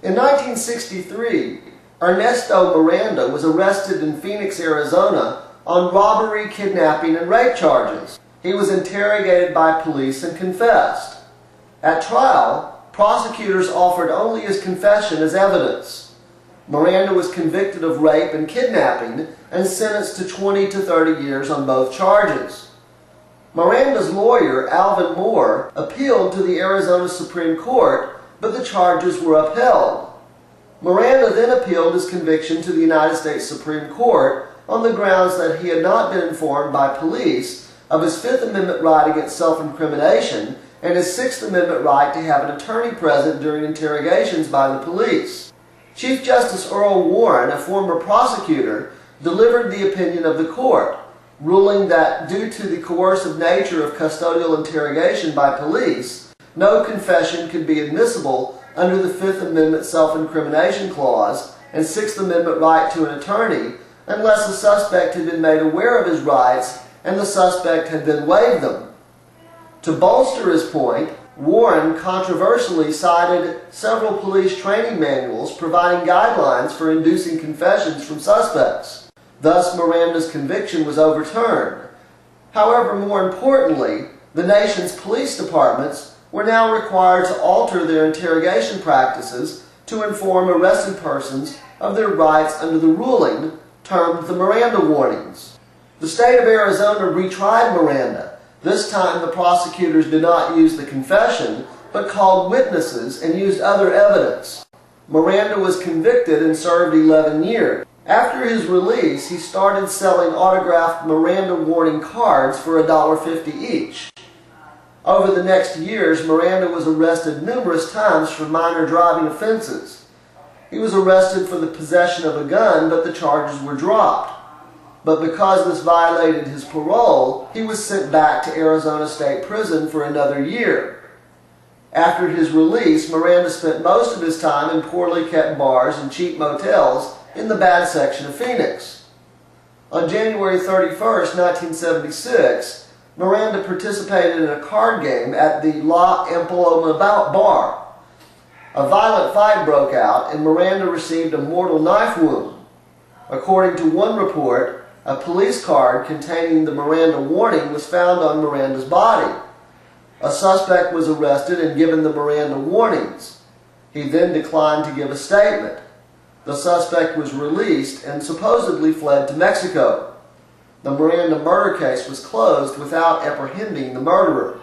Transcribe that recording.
In 1963, Ernesto Miranda was arrested in Phoenix, Arizona on robbery, kidnapping, and rape charges. He was interrogated by police and confessed. At trial, prosecutors offered only his confession as evidence. Miranda was convicted of rape and kidnapping and sentenced to 20 to 30 years on both charges. Miranda's lawyer, Alvin Moore, appealed to the Arizona Supreme Court, but the charges were upheld. Miranda then appealed his conviction to the United States Supreme Court on the grounds that he had not been informed by police of his Fifth Amendment right against self-incrimination and his Sixth Amendment right to have an attorney present during interrogations by the police. Chief Justice Earl Warren, a former prosecutor, delivered the opinion of the court, ruling that due to the coercive nature of custodial interrogation by police, no confession could be admissible under the Fifth Amendment self-incrimination clause and Sixth Amendment right to an attorney unless the suspect had been made aware of his rights and the suspect had then waived them. To bolster his point, Warren controversially cited several police training manuals providing guidelines for inducing confessions from suspects. Thus, Miranda's conviction was overturned. However, more importantly, the nation's police departments were now required to alter their interrogation practices to inform arrested persons of their rights under the ruling termed the Miranda warnings. The state of Arizona retried Miranda. This time the prosecutors did not use the confession, but called witnesses and used other evidence. Miranda was convicted and served 11 years. After his release, he started selling autographed Miranda warning cards for $1.50 each. Over the next years, Miranda was arrested numerous times for minor driving offenses. He was arrested for the possession of a gun, but the charges were dropped. But because this violated his parole, he was sent back to Arizona State Prison for another year. After his release, Miranda spent most of his time in poorly kept bars and cheap motels in the bad section of Phoenix. On January 31st, 1976, Miranda participated in a card game at the La Empaloma bar. A violent fight broke out and Miranda received a mortal knife wound. According to one report, a police card containing the Miranda warning was found on Miranda's body. A suspect was arrested and given the Miranda warnings. He then declined to give a statement. The suspect was released and supposedly fled to Mexico. The Miranda murder case was closed without apprehending the murderer.